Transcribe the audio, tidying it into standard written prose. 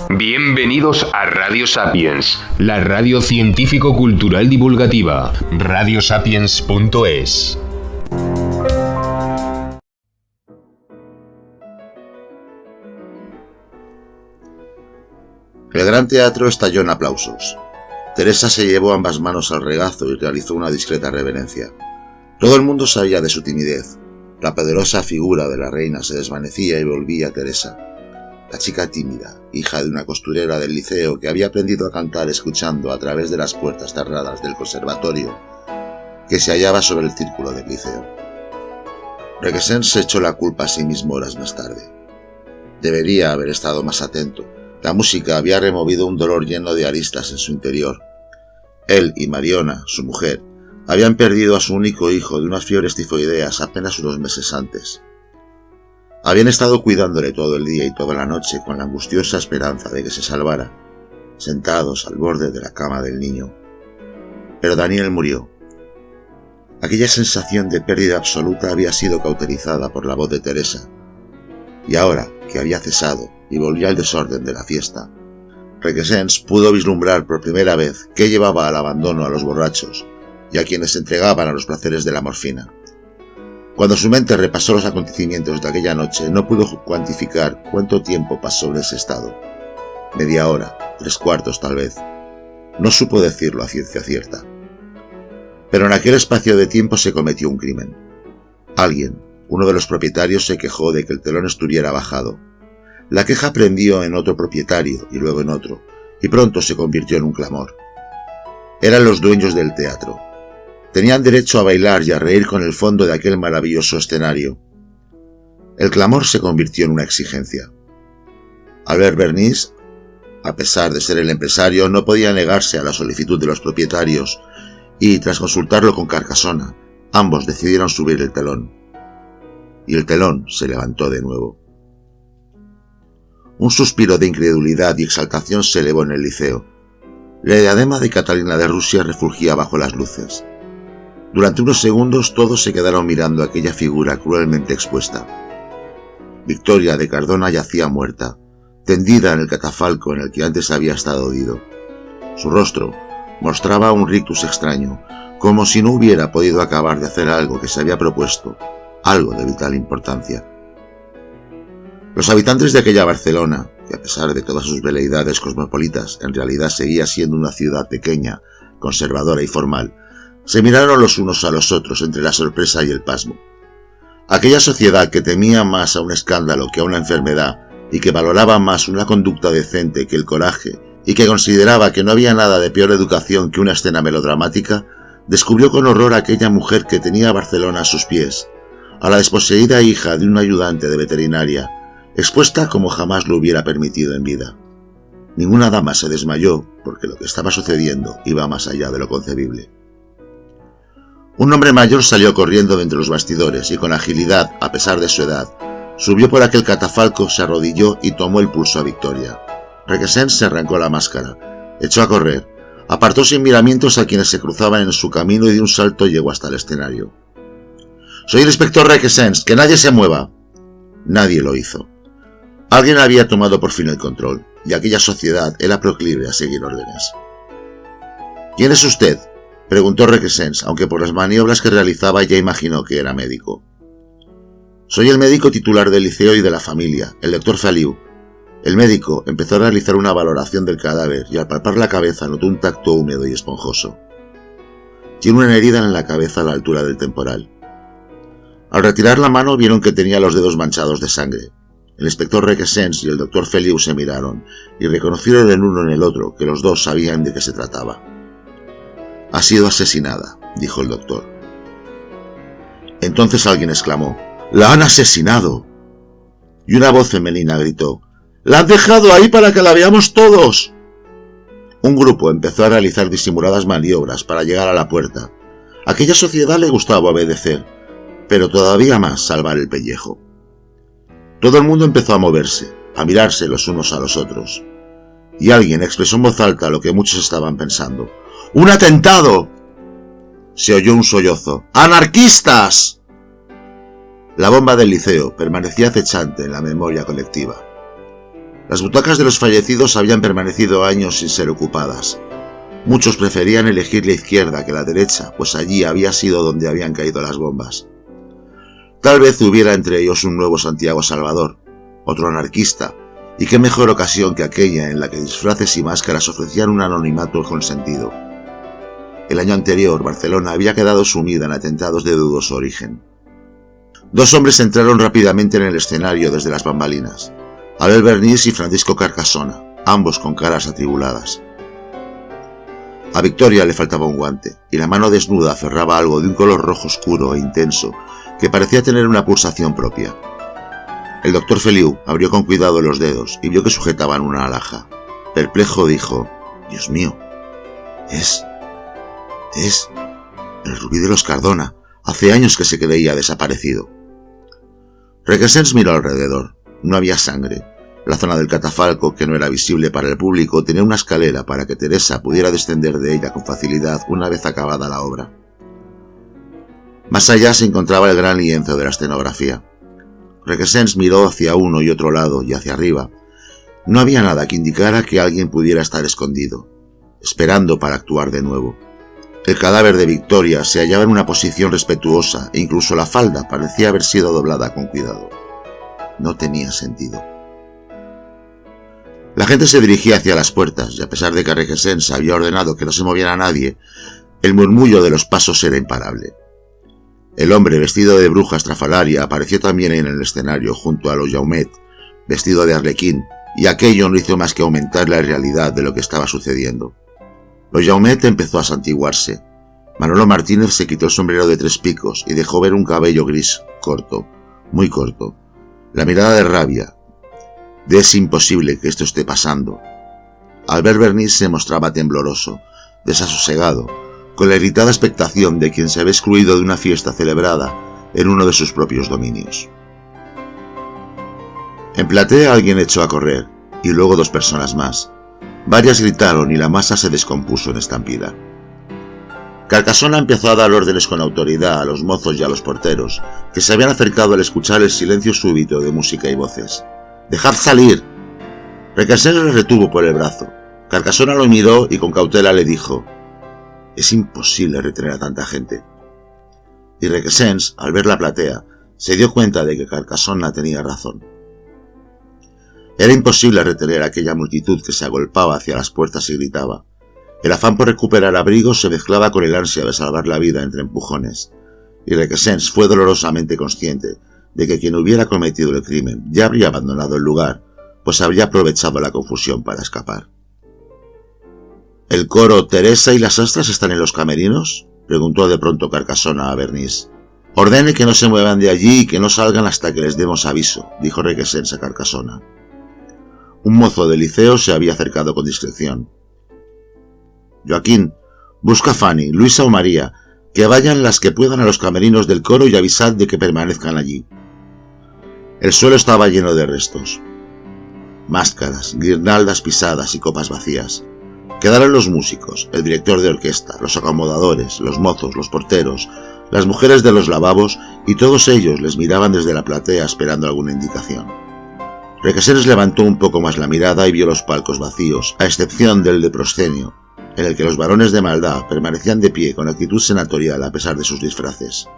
Bienvenidos a Radio Sapiens, la radio científico-cultural divulgativa, radiosapiens.es. El gran teatro estalló en aplausos. Teresa se llevó ambas manos al regazo y realizó una discreta reverencia. Todo el mundo sabía de su timidez. La poderosa figura de la reina se desvanecía y volvía a Teresa, la chica tímida, hija de una costurera del liceo que había aprendido a cantar escuchando a través de las puertas cerradas del conservatorio que se hallaba sobre el círculo del liceo. Requesens se echó la culpa a sí mismo horas más tarde. Debería haber estado más atento. La música había removido un dolor lleno de aristas en su interior. Él y Mariona, su mujer, habían perdido a su único hijo de unas fiebres tifoideas apenas unos meses antes. Habían estado cuidándole todo el día y toda la noche con la angustiosa esperanza de que se salvara, sentados al borde de la cama del niño. Pero Daniel murió. Aquella sensación de pérdida absoluta había sido cauterizada por la voz de Teresa, y ahora que había cesado y volvía al desorden de la fiesta, Requesens pudo vislumbrar por primera vez qué llevaba al abandono a los borrachos y a quienes se entregaban a los placeres de la morfina. Cuando su mente repasó los acontecimientos de aquella noche, no pudo cuantificar cuánto tiempo pasó en ese estado. Media hora, 3/4 tal vez. No supo decirlo a ciencia cierta. Pero en aquel espacio de tiempo se cometió un crimen. Alguien, uno de los propietarios, se quejó de que el telón estuviera bajado. La queja prendió en otro propietario y luego en otro, y pronto se convirtió en un clamor. Eran los dueños del teatro. Tenían derecho a bailar y a reír con el fondo de aquel maravilloso escenario. El clamor se convirtió en una exigencia. Albert Bernis, a pesar de ser el empresario, no podía negarse a la solicitud de los propietarios y, tras consultarlo con Carcassona, ambos decidieron subir el telón. Y el telón se levantó de nuevo. Un suspiro de incredulidad y exaltación se elevó en el liceo. La diadema de Catalina de Rusia refulgía bajo las luces. Durante unos segundos todos se quedaron mirando aquella figura cruelmente expuesta. Victoria de Cardona yacía muerta, tendida en el catafalco en el que antes había estado Dido. Su rostro mostraba un rictus extraño, como si no hubiera podido acabar de hacer algo que se había propuesto, algo de vital importancia. Los habitantes de aquella Barcelona, que a pesar de todas sus veleidades cosmopolitas, en realidad seguía siendo una ciudad pequeña, conservadora y formal, se miraron los unos a los otros entre la sorpresa y el pasmo. Aquella sociedad que temía más a un escándalo que a una enfermedad y que valoraba más una conducta decente que el coraje y que consideraba que no había nada de peor educación que una escena melodramática, descubrió con horror a aquella mujer que tenía a Barcelona a sus pies, a la desposeída hija de un ayudante de veterinaria, expuesta como jamás lo hubiera permitido en vida. Ninguna dama se desmayó porque lo que estaba sucediendo iba más allá de lo concebible. Un hombre mayor salió corriendo de entre los bastidores y con agilidad, a pesar de su edad, subió por aquel catafalco, se arrodilló y tomó el pulso a Victoria. Requesens se arrancó la máscara, echó a correr, apartó sin miramientos a quienes se cruzaban en su camino y de un salto llegó hasta el escenario. «Soy el inspector Requesens, que nadie se mueva». Nadie lo hizo. Alguien había tomado por fin el control, y aquella sociedad era proclive a seguir órdenes. «¿Quién es usted?», preguntó Requesens, aunque por las maniobras que realizaba ya imaginó que era médico. «Soy el médico titular del liceo y de la familia, el doctor Faliu». El médico empezó a realizar una valoración del cadáver y al palpar la cabeza notó un tacto húmedo y esponjoso. «Tiene una herida en la cabeza a la altura del temporal». Al retirar la mano vieron que tenía los dedos manchados de sangre. El inspector Requesens y el doctor Feliu se miraron y reconocieron el uno en el otro que los dos sabían de qué se trataba. «Ha sido asesinada», dijo el doctor. Entonces alguien exclamó: «¡La han asesinado!». Y una voz femenina gritó: «¡La han dejado ahí para que la veamos todos!». Un grupo empezó a realizar disimuladas maniobras para llegar a la puerta. A aquella sociedad le gustaba obedecer, pero todavía más salvar el pellejo. Todo el mundo empezó a moverse, a mirarse los unos a los otros. Y alguien expresó en voz alta lo que muchos estaban pensando: «¡Un atentado!». Se oyó un sollozo: «¡Anarquistas!». La bomba del liceo permanecía acechante en la memoria colectiva. Las butacas de los fallecidos habían permanecido años sin ser ocupadas. Muchos preferían elegir la izquierda que la derecha, pues allí había sido donde habían caído las bombas. Tal vez hubiera entre ellos un nuevo Santiago Salvador, otro anarquista, y qué mejor ocasión que aquella en la que disfraces y máscaras ofrecían un anonimato consentido. El año anterior, Barcelona había quedado sumida en atentados de dudoso origen. Dos hombres entraron rápidamente en el escenario desde las bambalinas, Albert Bernis y Francisco Carcasona, ambos con caras atribuladas. A Victoria le faltaba un guante, y la mano desnuda aferraba algo de un color rojo oscuro e intenso que parecía tener una pulsación propia. El doctor Feliu abrió con cuidado los dedos y vio que sujetaban una alhaja. Perplejo dijo: «Dios mío, es el rubí de los Cardona. Hace años que se creía desaparecido». Requesens miró alrededor. No había sangre. La zona del catafalco, que no era visible para el público, tenía una escalera para que Teresa pudiera descender de ella con facilidad una vez acabada la obra. Más allá se encontraba el gran lienzo de la escenografía. Requesens miró hacia uno y otro lado y hacia arriba. No había nada que indicara que alguien pudiera estar escondido, esperando para actuar de nuevo. El cadáver de Victoria se hallaba en una posición respetuosa e incluso la falda parecía haber sido doblada con cuidado. No tenía sentido. La gente se dirigía hacia las puertas y a pesar de que Requesens había ordenado que no se moviera nadie, el murmullo de los pasos era imparable. El hombre vestido de bruja estrafalaria apareció también en el escenario junto a los Jaumet, vestido de arlequín, y aquello no hizo más que aumentar la realidad de lo que estaba sucediendo. Los Jaumet empezó a santiguarse. Manolo Martínez se quitó el sombrero de 3 picos y dejó ver un cabello gris, corto, muy corto. La mirada de rabia. De «es imposible que esto esté pasando». Albert Bernis se mostraba tembloroso, desasosegado, con la irritada expectación de quien se había excluido de una fiesta celebrada en uno de sus propios dominios. En platea alguien echó a correr, y luego 2 personas más. Varias gritaron y la masa se descompuso en estampida. Carcasona empezó a dar órdenes con autoridad a los mozos y a los porteros, que se habían acercado al escuchar el silencio súbito de música y voces. «¡Dejad salir!». Requesens le retuvo por el brazo. Carcasona lo miró y con cautela le dijo: «Es imposible retener a tanta gente». Y Requesens, al ver la platea, se dio cuenta de que Carcasona tenía razón. Era imposible retener a aquella multitud que se agolpaba hacia las puertas y gritaba. El afán por recuperar abrigo se mezclaba con el ansia de salvar la vida entre empujones, y Requesens fue dolorosamente consciente de que quien hubiera cometido el crimen ya habría abandonado el lugar, pues habría aprovechado la confusión para escapar. «¿El coro Teresa y las astras están en los camerinos?», preguntó de pronto Carcasona a Bernis. «Ordene que no se muevan de allí y que no salgan hasta que les demos aviso», dijo Requesens a Carcasona. Un mozo del liceo se había acercado con discreción. «Joaquín, busca a Fanny, Luisa o María, que vayan las que puedan a los camerinos del coro y avisad de que permanezcan allí». El suelo estaba lleno de restos. Máscaras, guirnaldas pisadas y copas vacías. Quedaron los músicos, el director de orquesta, los acomodadores, los mozos, los porteros, las mujeres de los lavabos, y todos ellos les miraban desde la platea esperando alguna indicación. Requesens levantó un poco más la mirada y vio los palcos vacíos, a excepción del de proscenio, en el que los varones de maldad permanecían de pie con actitud senatorial a pesar de sus disfraces.